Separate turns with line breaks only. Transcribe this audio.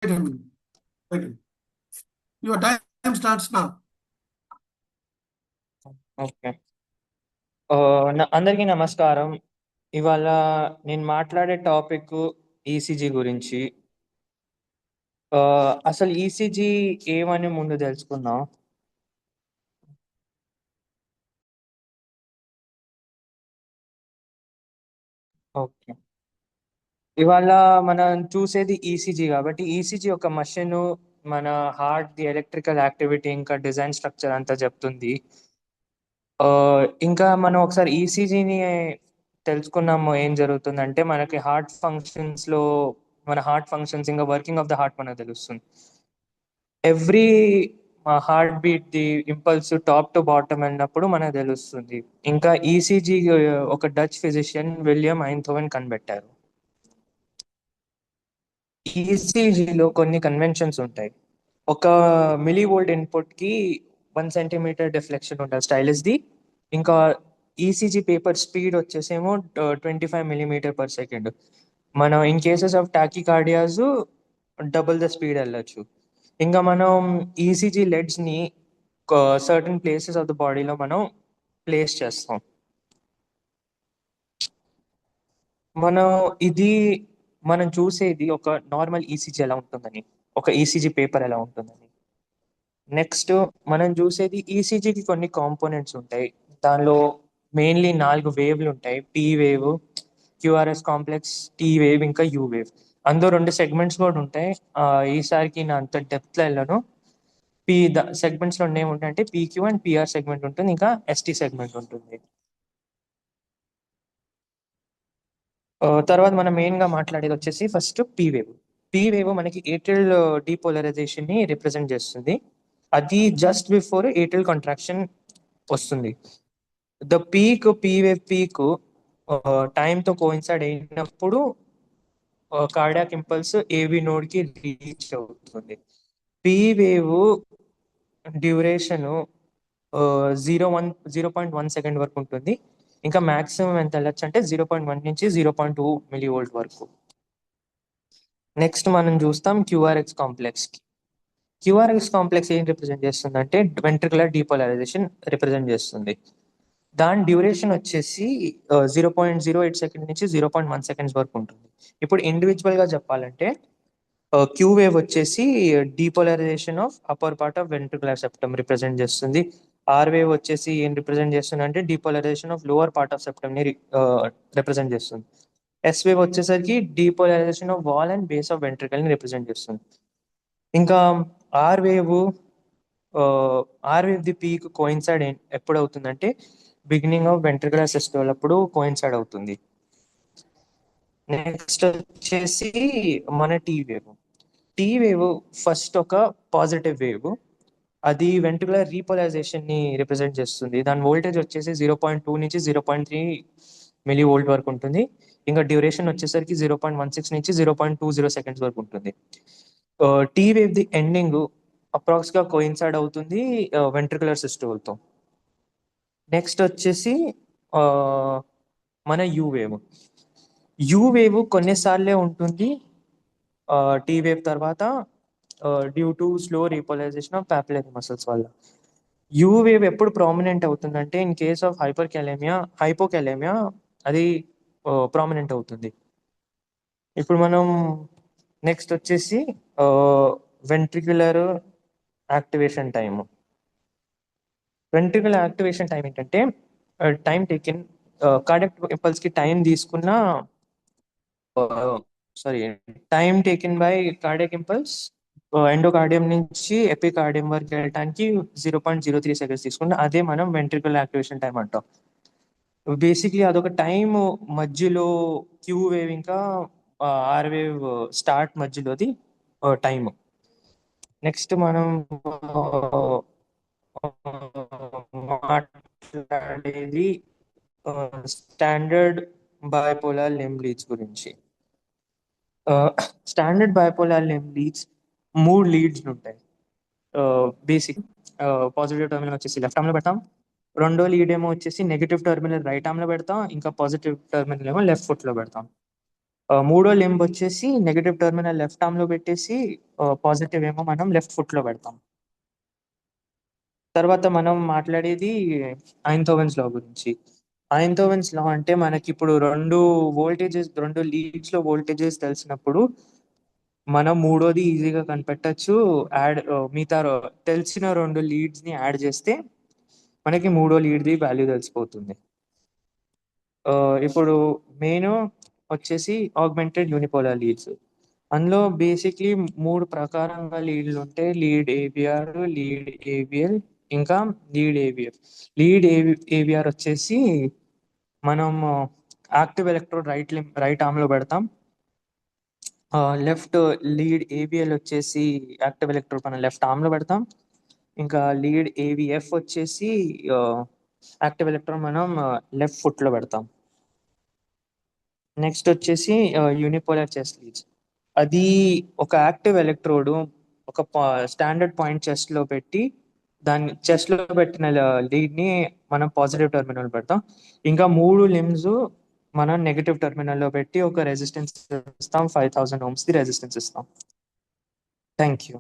Wait a minute. Wait a minute. Your time starts now.
Okay. అందరికీ నమస్కారం. ఇవాళ నేను మాట్లాడే టాపిక్ ఈసీజీ గురించి. అసలు ఈసీజీ ఏమని ముందు తెలుసుకుందాం. ఓకే. ఇవాళ మనం చూసేది ఈసీజీ కాబట్టి ఈసీజీ ఒక మషిన్ మన హార్ట్ ది ఎలక్ట్రికల్ యాక్టివిటీ ఇంకా డిజైన్ స్ట్రక్చర్ అంతా చెప్తుంది. ఇంకా మనం ఒకసారి ఈసీజీని తెలుసుకున్నాము. ఏం జరుగుతుందంటే మనకి హార్ట్ ఫంక్షన్స్ ఇంకా వర్కింగ్ ఆఫ్ ద హార్ట్ మనకు తెలుస్తుంది. Every heart beat the impulse top to bottom వెళ్ళినప్పుడు మనకు తెలుస్తుంది. ఇంకా ఈసీజీ ఒక డచ్ ఫిజిషియన్ విలియం ఐన్థోవెన్ కనిపెట్టారు. ఈసీజీలో కొన్ని కన్వెన్షన్స్ ఉంటాయి. ఒక మిలీ వోల్ట్ ఇన్పుట్ కి 1 సెంటీమీటర్ డిఫ్లెక్షన్ ఉంటుంది, స్టైలిస్ ది. ఇంకా ఈసీజీ పేపర్ స్పీడ్ వచ్చేసేమో 25 mm/s. మనం in cases of tachycardias double the speed వెళ్ళొచ్చు. ఇంకా మనం ఈసీజీ లెడ్స్ ని సర్టన్ ప్లేసెస్ ఆఫ్ ద బాడీలో మనం ప్లేస్ చేస్తాం. మనం ఇది మనం చూసేది ఒక నార్మల్ ఈసీజీ ఎలా ఉంటుందని, ఒక ఈసీజీ పేపర్ ఎలా ఉంటుందని. నెక్స్ట్ మనం చూసేది ఈసీజీకి కొన్ని కాంపోనెంట్స్ ఉంటాయి. దానిలో మెయిన్లీ 4 వేవ్లు ఉంటాయి: P wave, QRS complex, T wave, ఇంకా యూ వేవ్. అందులో 2 సెగ్మెంట్స్ కూడా ఉంటాయి. ఈసారికి నా అంత డెప్త్ లో వెళ్ళను. సెగ్మెంట్స్ లో ఏముంటాయంటే పీక్యూ అండ్ పిఆర్ సెగ్మెంట్ ఉంటుంది, ఇంకా ఎస్టీ సెగ్మెంట్ ఉంటుంది. తర్వాత మనం మెయిన్ గా మాట్లాడేది వచ్చేసి first P wave. P wave మనకి ఏట్రిల్ డీపోలరైజేషన్ ని రిప్రజెంట్ చేస్తుంది. అది జస్ట్ బిఫోర్ ఏట్రిల్ కాంట్రాక్షన్ వస్తుంది. The P wave peak time తో కోయిన్సైడ్ అయినప్పుడు కార్డియాక్ ఇంపల్స్ ఏవి నోడ్ కి రీచ్ అవుతుంది. పీ వేవ్ డ్యూరేషన్ 0.1 సెకండ్ వరకు ఉంటుంది. ఇంకా మాక్సిమం ఎంత వెళ్ళచ్చు అంటే 0.1 నుంచి 0.2 mV వరకు. నెక్స్ట్ మనం చూస్తాం క్యూఆర్ఎక్స్ కాంప్లెక్స్ కి. క్యూఆర్ఎక్స్ కాంప్లెక్స్ ఏం రిప్రజెంట్ చేస్తుంది అంటే వెంట్రికులర్ డీపోలరైజేషన్ రిప్రజెంట్ చేస్తుంది. దాని డ్యూరేషన్ వచ్చేసి 0.08 సెకండ్ నుంచి 0.1 సెకండ్స్ వరకు ఉంటుంది. ఇప్పుడు ఇండివిజువల్ గా చెప్పాలంటే క్యూ వేవ్ వచ్చేసి depolarisation of upper part of ventricular septum represent చేస్తుంది. ఆర్ వేవ్ వచ్చేసి ఏం రిప్రజెంట్ చేస్తుంది అంటే depolarisation of lower part of septum ని రిప్రజెంట్ చేస్తుంది. ఎస్ వేవ్ వచ్చేసరికి depolarisation of wall and base of ventricle ని రిప్రజెంట్ చేస్తుంది. ఇంకా R wave the peak coincide ఎప్పుడు అవుతుందంటే బిగినింగ్ ఆఫ్ వెంట్రికులర్ సిస్టోల్ అప్పుడు కోయిన్సైడ్ అవుతుంది. నెక్స్ట్ వచ్చేసి మన టీ వేవ్ ఫస్ట్ ఒక పాజిటివ్ వేవ్. అది వెంట్రికులర్ రీపోలరైజేషన్ ని రిప్రజెంట్ చేస్తుంది. దాని వోల్టేజ్ వచ్చేసి 0.2 నుంచి 0.3 mV వరకు ఉంటుంది. ఇంకా డ్యూరేషన్ వచ్చేసరికి 0.16 నుంచి 0.20 సెకండ్స్ వరకు ఉంటుంది. T wave the ending approx గా కోయిన్సైడ్ అవుతుంది వెంట్రికులర్ సిస్టోల్ తో. నెక్స్ట్ వచ్చేసి ఆ, మన యూ వేవ్ కొన్నిసార్లే ఉంటుంది టీ వేవ్ తర్వాత, due to slow repolarisation of papillary muscles వల్ల. యూ వేవ్ ఎప్పుడు ప్రామినెంట్ అవుతుందంటే ఇన్ కేస్ ఆఫ్ హైపోకాలేమియా అది ప్రామినెంట్ అవుతుంది. ఇప్పుడు మనం నెక్స్ట్ వచ్చేసి ventricular activation time. Ventricular activation time ఏంటంటే టైం టేకెన్ కార్డియాక్ ఇంపల్స్ కి టైం తీసుకున్న sorry time taken by cardiac impulse endocardium నుంచి ఎపికార్డియం వరకు వెళ్ళడానికి 0.03 సెకండ్స్ తీసుకుంటే అదే మనం వెంట్రికులర్ యాక్టివేషన్ టైం అంటాం. బేసిక్లీ అదొక టైం మధ్యలో క్యూ వేవ్ ఇంకా ఆర్ వేవ్ స్టార్ట్ మధ్యలోది టైం. నెక్స్ట్ మనం మాట్లాడేది స్టాండర్డ్ బైపోలార్ లెంబ్ లీడ్స్ గురించి. Standard bipolar limb leads 3 leads ఉంటాయి. బేసిక్ పాజిటివ్ టర్మినల్ వచ్చేసి లెఫ్ట్ ఆర్మ్ లో పెడతాం, రెండో లీడ్ ఏమో వచ్చేసి నెగిటివ్ టర్మినల్ రైట్ ఆర్మ్ లో పెడతాం, ఇంకా పాజిటివ్ టర్మినల్ ఏమో లెఫ్ట్ ఫుట్ లో పెడతాం. మూడో లింబ్ వచ్చేసి నెగటివ్ టెర్మినల్ లెఫ్ట్ ఆర్మ్ లో పెట్టేసి పాజిటివ్ ఏమో మనం లెఫ్ట్ ఫుట్ లో పెడతాం. తర్వాత మనం మాట్లాడేది ఐన్థోవెన్స్ లా గురించి. ఐన్థోవెన్స్ లా అంటే మనకి ఇప్పుడు రెండు లీడ్స్ లో వోల్టేజెస్ తెలిసినప్పుడు మనం మూడోది ఈజీగా కనిపెట్టచ్చు. మిగతా తెలిసిన రెండు లీడ్స్ ని యాడ్ చేస్తే మనకి మూడో లీడ్ ది వాల్యూ తెలిసిపోతుంది. ఇప్పుడు మెయిన్ వచ్చేసి ఆగ్మెంటెడ్ యూనిపోలార్ లీడ్స్. అందులో బేసిక్లీ మూడు ప్రకారంగా లీడ్లు ఉంటాయి: లీడ్ ఏబిఆర్, లీడ్ ఏబిఎల్, ఇంకా లీడ్ ఏబిఎఫ్. లీడ్ ఏబిఆర్ వచ్చేసి మనం యాక్టివ్ ఎలక్ట్రోడ్ రైట్ ఆర్మ్ లో పెడతాం. లెఫ్ట్ లీడ్ ఏబిఎల్ వచ్చేసి యాక్టివ్ ఎలక్ట్రోడ్ మనం లెఫ్ట్ ఆర్మ్ లో పెడతాం. ఇంకా లీడ్ ఏవిఎఫ్ వచ్చేసి యాక్టివ్ ఎలక్ట్రోడ్ మనం లెఫ్ట్ ఫుట్ లో పెడతాం. నెక్స్ట్ వచ్చేసి యూనిపోలార్ చెస్ట్ లీడ్స్. అది ఒక యాక్టివ్ ఎలక్ట్రోడ్ ఒక స్టాండర్డ్ పాయింట్ చెస్ట్ లో పెట్టి దాన్ని చెస్ట్ లో పెట్టిన లీడ్ ని మనం పాజిటివ్ టెర్మినల్ పెడతాం. ఇంకా మూడు లిమ్స్ మనం నెగటివ్ టెర్మినల్ లో పెట్టి ఒక రెసిస్టెన్స్ ఇస్తాం, 5000 ohms ది రెసిస్టెన్స్ ఇస్తాం. Thank you.